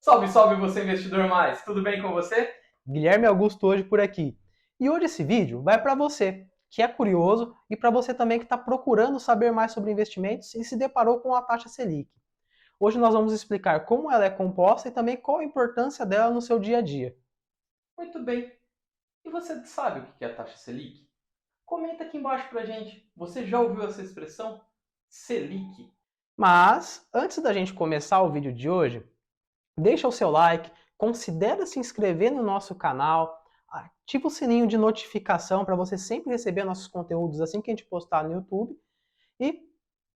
Salve, salve você investidor mais! Tudo bem com você? Guilherme Augusto hoje por aqui. E hoje esse vídeo vai para você que é curioso e para você também que está procurando saber mais sobre investimentos e se deparou com a taxa Selic. Hoje nós vamos explicar como ela é composta e também qual a importância dela no seu dia a dia. Muito bem. E você sabe o que é a taxa Selic? Comenta aqui embaixo pra gente. Você já ouviu essa expressão? Selic. Mas antes da gente começar o vídeo de hoje, deixa o seu like, considere se inscrever no nosso canal, ativa o sininho de notificação para você sempre receber nossos conteúdos assim que a gente postar no YouTube e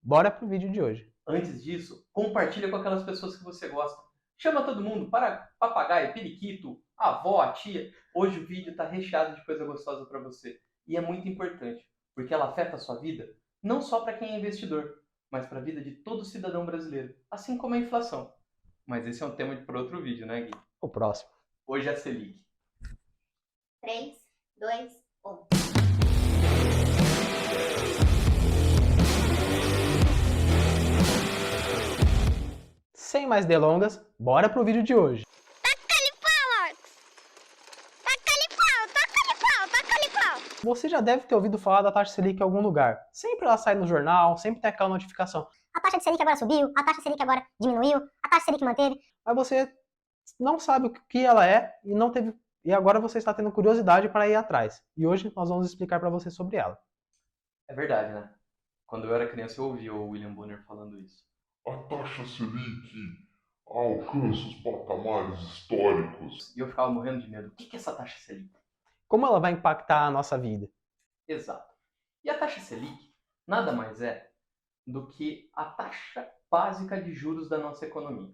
bora pro vídeo de hoje. Antes disso, compartilha com aquelas pessoas que você gosta. Chama todo mundo, para papagaio, periquito, avó, a tia. Hoje o vídeo está recheado de coisa gostosa para você. E é muito importante, porque ela afeta a sua vida, não só para quem é investidor, mas para a vida de todo cidadão brasileiro, assim como a inflação. Mas esse é um tema para outro vídeo, né, Gui? O próximo. Hoje é a Selic. 3, 2, 1. Sem mais delongas, bora pro vídeo de hoje. Taca-lhe pau, Marcos! Taca-lhe pau, taca-lhe pau, taca-lhe pau! Você já deve ter ouvido falar da taxa Selic em algum lugar. Sempre ela sai no jornal, sempre tem aquela notificação. A taxa de Selic agora subiu, a taxa Selic agora diminuiu, a taxa Selic manteve. Mas você não sabe o que ela é e não teve e agora você está tendo curiosidade para ir atrás. E hoje nós vamos explicar para você sobre ela. É verdade, né? Quando eu era criança eu ouvia o William Bonner falando isso. A taxa Selic alcança os patamares históricos. E eu ficava morrendo de medo. O que é essa taxa Selic? Como ela vai impactar a nossa vida? Exato. E a taxa Selic nada mais é do que a taxa básica de juros da nossa economia.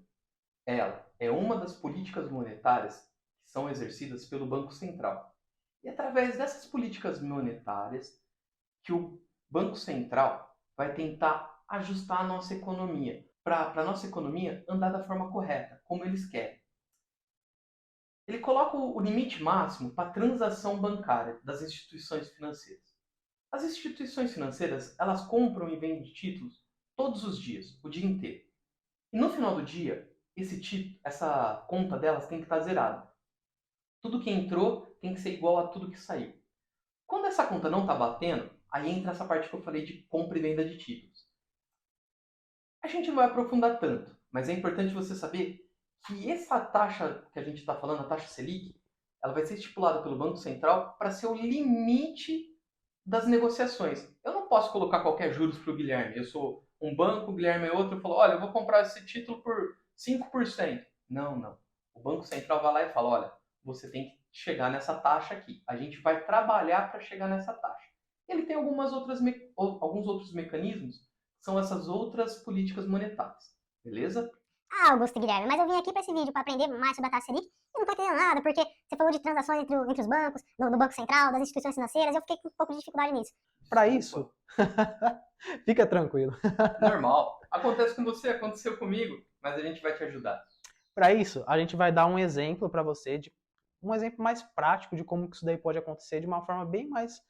Ela é uma das políticas monetárias que são exercidas pelo Banco Central. E através dessas políticas monetárias que o Banco Central vai tentar ajustar a nossa economia, para a nossa economia andar da forma correta, como eles querem. Ele coloca o limite máximo para a transação bancária das instituições financeiras. As instituições financeiras, elas compram e vendem títulos todos os dias, o dia inteiro. E no final do dia, essa conta delas tem que estar zerada. Tudo que entrou tem que ser igual a tudo que saiu. Quando essa conta não está batendo, aí entra essa parte que eu falei de compra e venda de títulos. A gente não vai aprofundar tanto, mas é importante você saber que essa taxa que a gente está falando, a taxa Selic, ela vai ser estipulada pelo Banco Central para ser o limite das negociações. Eu não posso colocar qualquer juros para o Guilherme. Eu sou um banco, o Guilherme é outro, eu falo, olha, eu vou comprar esse título por 5%. Não, não. O Banco Central vai lá e fala, olha, você tem que chegar nessa taxa aqui. A gente vai trabalhar para chegar nessa taxa. Ele tem alguns outros mecanismos, que são essas outras políticas monetárias. Beleza? Ah, Augusto Guilherme, mas eu vim aqui para esse vídeo para aprender mais sobre a taxa Selic e não tô entendendo nada, porque você falou de transações entre os bancos, do Banco Central, das instituições financeiras, eu fiquei com um pouco de dificuldade nisso. Para isso, fica tranquilo. Normal. Acontece com você, aconteceu comigo, mas a gente vai te ajudar. Para isso, a gente vai dar um exemplo para você, um exemplo mais prático de como que isso daí pode acontecer de uma forma bem mais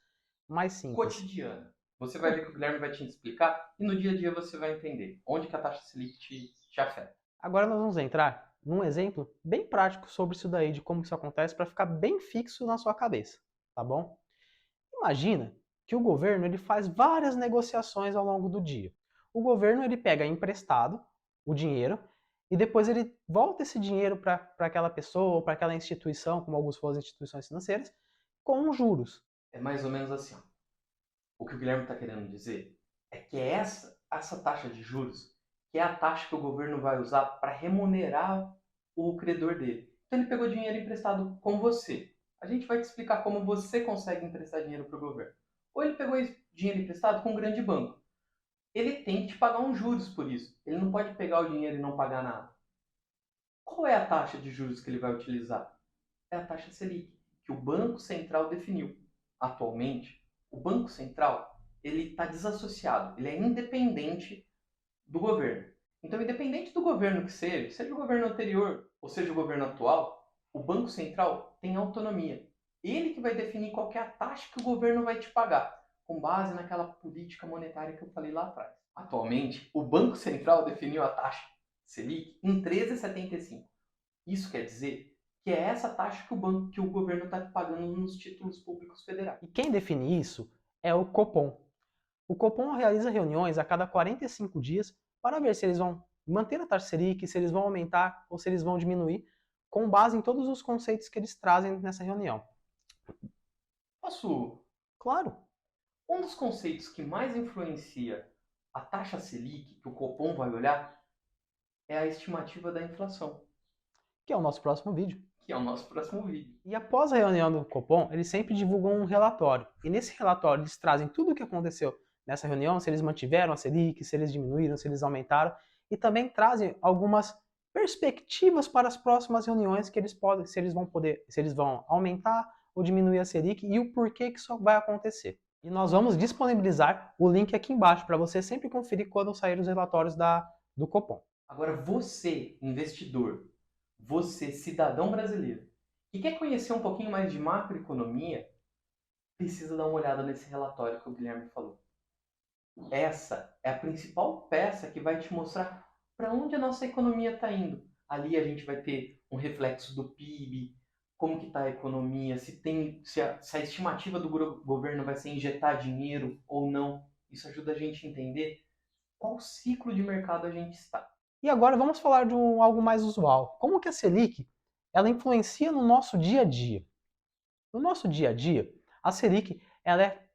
simples. Cotidiana. Você vai ver que o Guilherme vai te explicar e no dia a dia você vai entender onde que a taxa Selic te afeta. Agora nós vamos entrar num exemplo bem prático sobre isso daí, de como isso acontece, para ficar bem fixo na sua cabeça, tá bom? Imagina que o governo ele faz várias negociações ao longo do dia. O governo ele pega emprestado o dinheiro e depois ele volta esse dinheiro para aquela pessoa ou para aquela instituição, como alguns foram as instituições financeiras, com juros. É mais ou menos assim. Ó. O que o Guilherme está querendo dizer é que essa taxa de juros que é a taxa que o governo vai usar para remunerar o credor dele. Então ele pegou dinheiro emprestado com você. A gente vai te explicar como você consegue emprestar dinheiro para o governo. Ou ele pegou dinheiro emprestado com um grande banco. Ele tem que te pagar uns juros por isso. Ele não pode pegar o dinheiro e não pagar nada. Qual é a taxa de juros que ele vai utilizar? É a taxa Selic, que o Banco Central definiu. Atualmente, o Banco Central ele está desassociado, ele é independente do governo. Então, independente do governo que seja o governo anterior ou seja o governo atual, o Banco Central tem autonomia. Ele que vai definir qual que é a taxa que o governo vai te pagar, com base naquela política monetária que eu falei lá atrás. Atualmente, o Banco Central definiu a taxa Selic em 13,75. Isso quer dizer que é essa taxa que o governo está pagando nos títulos públicos federais. E quem define isso é o Copom. O Copom realiza reuniões a cada 45 dias para ver se eles vão manter a taxa Selic, se eles vão aumentar ou se eles vão diminuir, com base em todos os conceitos que eles trazem nessa reunião. Posso? Claro, Um dos conceitos que mais influencia a taxa Selic, que o Copom vai olhar, é a estimativa da inflação, que é o nosso próximo vídeo. que é o nosso próximo vídeo. E após a reunião do Copom, eles sempre divulgam um relatório. E nesse relatório eles trazem tudo o que aconteceu nessa reunião, se eles mantiveram a Selic, se eles diminuíram, se eles aumentaram, e também trazem algumas perspectivas para as próximas reuniões que eles podem, se eles vão aumentar ou diminuir a Selic e o porquê que isso vai acontecer. E nós vamos disponibilizar o link aqui embaixo para você sempre conferir quando sair os relatórios do Copom. Agora, você, investidor, você, cidadão brasileiro, que quer conhecer um pouquinho mais de macroeconomia, precisa dar uma olhada nesse relatório que o Guilherme falou. Essa é a principal peça que vai te mostrar para onde a nossa economia está indo. Ali a gente vai ter um reflexo do PIB, como que está a economia, se a estimativa do governo vai ser injetar dinheiro ou não. Isso ajuda a gente a entender qual ciclo de mercado a gente está. E agora vamos falar de algo mais usual. Como que a Selic ela influencia no nosso dia a dia? No nosso dia a dia, a Selic ela é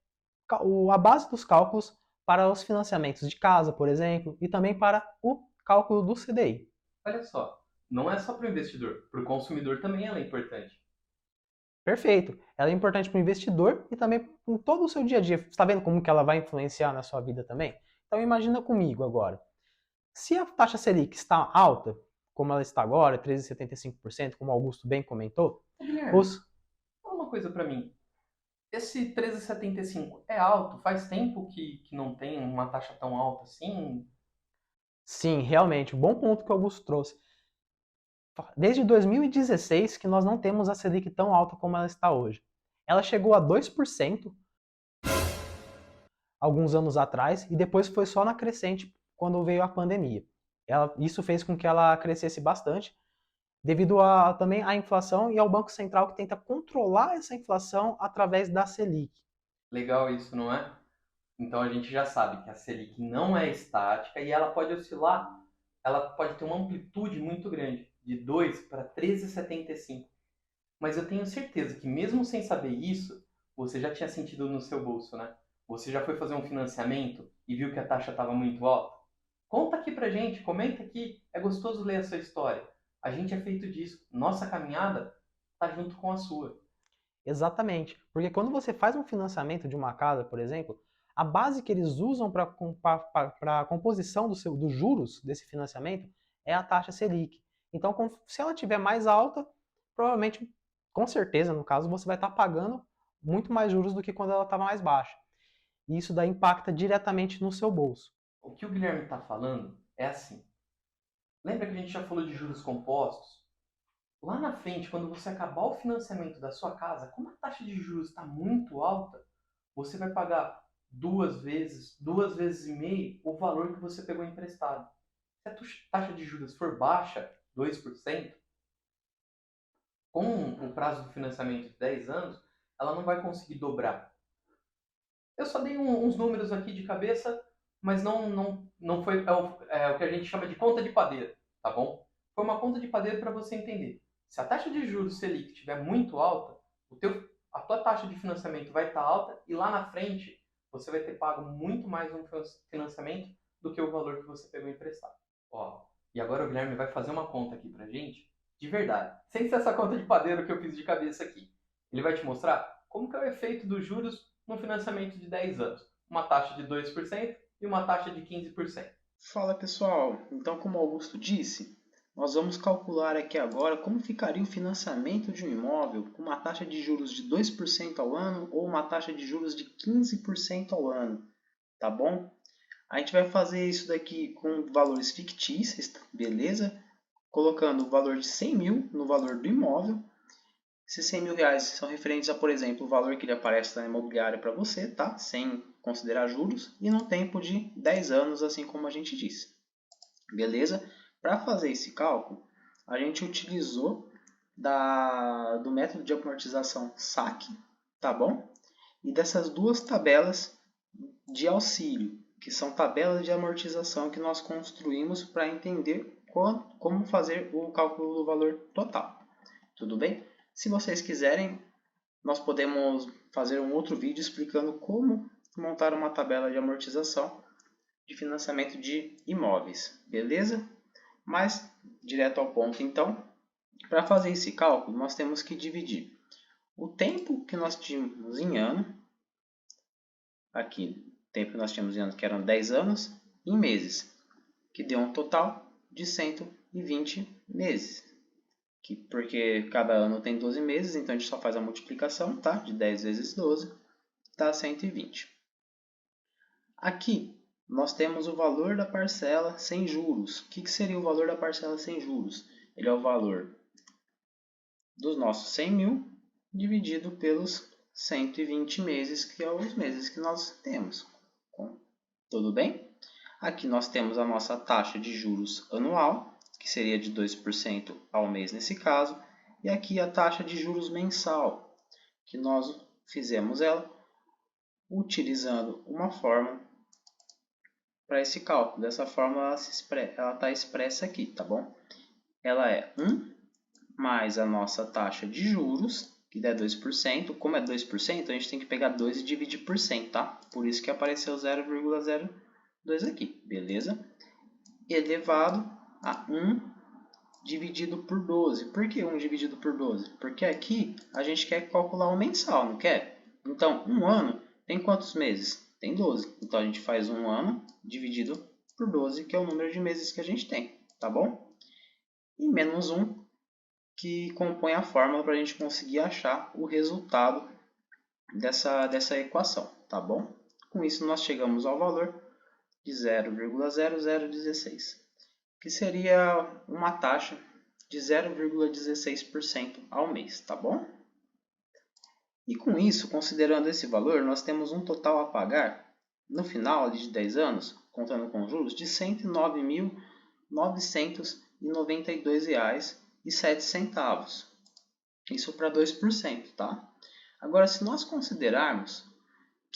a base dos cálculos para os financiamentos de casa, por exemplo, e também para o cálculo do CDI. Olha só, não é só para o investidor, para o consumidor também ela é importante. Perfeito. Ela é importante para o investidor e também em todo o seu dia a dia. Você está vendo como que ela vai influenciar na sua vida também? Então imagina comigo agora. Se a taxa Selic está alta, como ela está agora, 13,75%, como o Augusto bem comentou, Guilherme, fala uma coisa para mim. Esse 13,75 é alto? Faz tempo que não tem uma taxa tão alta assim? Sim, realmente, um bom ponto que o Augusto trouxe. Desde 2016 que nós não temos a Selic tão alta como ela está hoje. Ela chegou a 2% alguns anos atrás e depois foi só na crescente quando veio a pandemia. Isso fez com que ela crescesse bastante, devido também à inflação e ao Banco Central que tenta controlar essa inflação através da Selic. Legal isso, não é? Então a gente já sabe que a Selic não é estática e ela pode oscilar, ela pode ter uma amplitude muito grande, de 2 para 13,75. Mas eu tenho certeza que mesmo sem saber isso, você já tinha sentido no seu bolso, né? Você já foi fazer um financiamento e viu que a taxa estava muito alta? Conta aqui pra gente, comenta aqui, é gostoso ler a sua história. A gente é feito disso, nossa caminhada tá junto com a sua. Exatamente, porque quando você faz um financiamento de uma casa, por exemplo, a base que eles usam para a composição dos juros desse financiamento é a taxa Selic. Então, se ela estiver mais alta, provavelmente, com certeza, no caso, você vai estar pagando muito mais juros do que quando ela estava mais baixa. E isso daí impacta diretamente no seu bolso. O que o Guilherme está falando é assim. Lembra que a gente já falou de juros compostos? Lá na frente, quando você acabar o financiamento da sua casa, como a taxa de juros está muito alta, você vai pagar duas vezes e meio o valor que você pegou emprestado. Se a taxa de juros for baixa, 2%, com o prazo do financiamento de 10 anos, ela não vai conseguir dobrar. Eu só dei uns números aqui de cabeça, mas não foi o que a gente chama de conta de padeiro, tá bom? Foi uma conta de padeiro para você entender. Se a taxa de juros Selic estiver muito alta, a tua taxa de financiamento vai estar alta e lá na frente você vai ter pago muito mais um financiamento do que o valor que você pegou emprestado. Ó, e agora o Guilherme vai fazer uma conta aqui pra gente, de verdade, sem ser essa conta de padeiro que eu fiz de cabeça aqui. Ele vai te mostrar como que é o efeito dos juros no financiamento de 10 anos. Uma taxa de 2% e uma taxa de 15%. Fala pessoal, então como o Augusto disse, nós vamos calcular aqui agora como ficaria o financiamento de um imóvel com uma taxa de juros de 2% ao ano ou uma taxa de juros de 15% ao ano, tá bom? A gente vai fazer isso daqui com valores fictícios, beleza? Colocando o valor de 100 mil no valor do imóvel. Esses 100 mil reais são referentes a, por exemplo, o valor que ele aparece na imobiliária para você, tá? Sem considerar juros, e no tempo de 10 anos, assim como a gente disse. Beleza? Para fazer esse cálculo, a gente utilizou do método de amortização SAC, tá bom? E dessas duas tabelas de auxílio, que são tabelas de amortização que nós construímos para entender como fazer o cálculo do valor total. Tudo bem? Se vocês quiserem, nós podemos fazer um outro vídeo explicando como montar uma tabela de amortização de financiamento de imóveis, beleza? Mas, direto ao ponto então, para fazer esse cálculo, nós temos que dividir o tempo que nós tínhamos em ano, aqui, o tempo que nós tínhamos em ano, que eram 10 anos, em meses, que deu um total de 120 meses. Porque cada ano tem 12 meses, então a gente só faz a multiplicação, tá? De 10 vezes 12, dá 120. Aqui, nós temos o valor da parcela sem juros. O que seria o valor da parcela sem juros? Ele é o valor dos nossos 100 mil dividido pelos 120 meses, que são os meses que nós temos. Tudo bem? Aqui nós temos a nossa taxa de juros anual, que seria de 2% ao mês nesse caso, e aqui a taxa de juros mensal, que nós fizemos ela utilizando uma fórmula para esse cálculo. Dessa forma ela está expressa aqui, tá bom? Ela é 1 mais a nossa taxa de juros, que é 2%. Como é 2%, a gente tem que pegar 2 e dividir por 100, tá? Por isso que apareceu 0,02 aqui, beleza? Elevado a 1 dividido por 12. Por que 1 dividido por 12? Porque aqui a gente quer calcular o mensal, não quer? Então, um ano tem quantos meses? Tem 12. Então, a gente faz um ano dividido por 12, que é o número de meses que a gente tem, tá bom? E menos 1, que compõe a fórmula para a gente conseguir achar o resultado dessa equação, tá bom? Com isso, nós chegamos ao valor de 0,0016, que seria uma taxa de 0,16% ao mês, tá bom? E com isso, considerando esse valor, nós temos um total a pagar no final de 10 anos, contando com juros, de R$ 109.992,07. Isso para 2%, tá? Agora, se nós considerarmos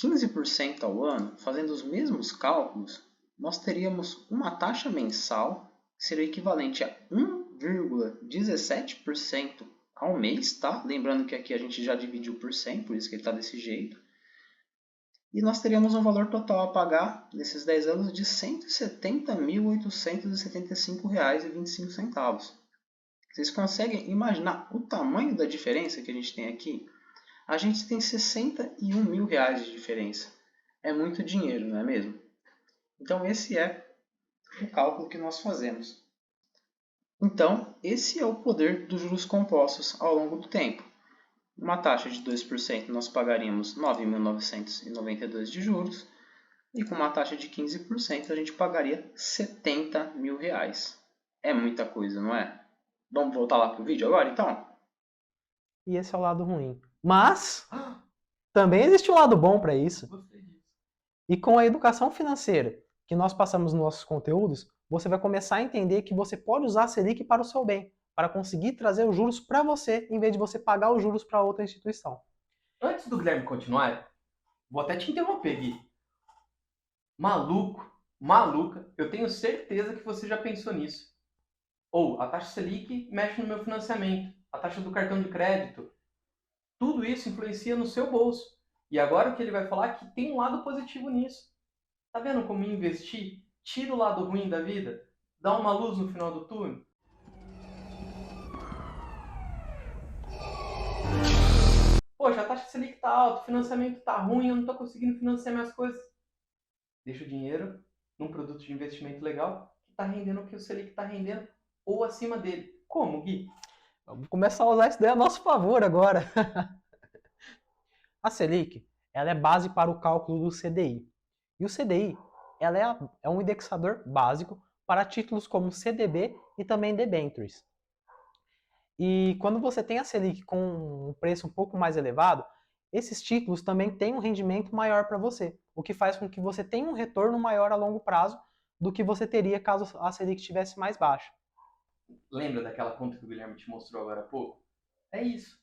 15% ao ano, fazendo os mesmos cálculos, nós teríamos uma taxa mensal que seria equivalente a 1,17% ao mês, tá? Lembrando que aqui a gente já dividiu por 100, por isso que ele está desse jeito. E nós teríamos um valor total a pagar nesses 10 anos de R$ 170.875,25. Vocês conseguem imaginar o tamanho da diferença que a gente tem aqui? A gente tem R$ 61 mil de diferença. É muito dinheiro, não é mesmo? Então, esse é o cálculo que nós fazemos. Então, esse é o poder dos juros compostos ao longo do tempo. Uma taxa de 2% nós pagaríamos R$ 9.992 de juros, e com uma taxa de 15% a gente pagaria R$ 70 mil. É muita coisa, não é? Vamos voltar lá para o vídeo agora, então? E esse é o lado ruim. Mas também existe um lado bom para isso. E com a educação financeira que nós passamos nos nossos conteúdos, você vai começar a entender que você pode usar a Selic para o seu bem, para conseguir trazer os juros para você, em vez de você pagar os juros para outra instituição. Antes do Guilherme continuar, vou até te interromper, Gui. Maluco, maluca, eu tenho certeza que você já pensou nisso. Ou a taxa Selic mexe no meu financiamento, a taxa do cartão de crédito. Tudo isso influencia no seu bolso. E agora o que ele vai falar é que tem um lado positivo nisso. Tá vendo como investir tira o lado ruim da vida? Dá uma luz no final do túnel? Poxa, a taxa Selic tá alta, o financiamento tá ruim, eu não tô conseguindo financiar minhas coisas. Deixa o dinheiro num produto de investimento legal que tá rendendo o que o Selic tá rendendo ou acima dele. Como, Gui? Vamos começar a usar isso daí a nosso favor agora. A Selic, ela é base para o cálculo do CDI. E o CDI, ela é um indexador básico para títulos como CDB e também debentures. E quando você tem a Selic com um preço um pouco mais elevado, esses títulos também têm um rendimento maior para você, o que faz com que você tenha um retorno maior a longo prazo do que você teria caso a Selic estivesse mais baixa. Lembra daquela conta que o Guilherme te mostrou agora há pouco? É isso.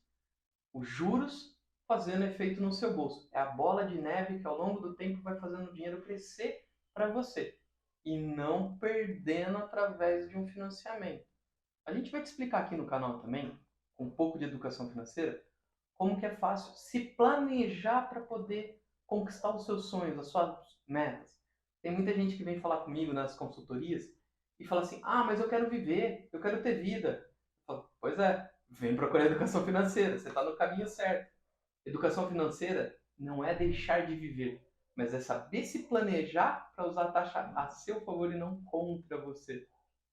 Os juros fazendo efeito no seu bolso. É a bola de neve que ao longo do tempo vai fazendo o dinheiro crescer para você. E não perdendo através de um financiamento. A gente vai te explicar aqui no canal também, com um pouco de educação financeira, como que é fácil se planejar para poder conquistar os seus sonhos, as suas metas. Tem muita gente que vem falar comigo nas consultorias e fala assim, mas eu quero viver, eu quero ter vida. Eu falo, pois é, vem procurar educação financeira, você está no caminho certo. Educação financeira não é deixar de viver, mas é saber se planejar para usar a taxa a seu favor e não contra você.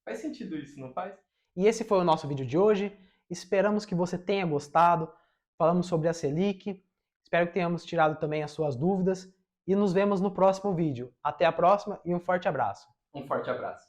Faz sentido isso, não faz? E esse foi o nosso vídeo de hoje. Esperamos que você tenha gostado. Falamos sobre a Selic. Espero que tenhamos tirado também as suas dúvidas. E nos vemos no próximo vídeo. Até a próxima e um forte abraço. Um forte abraço.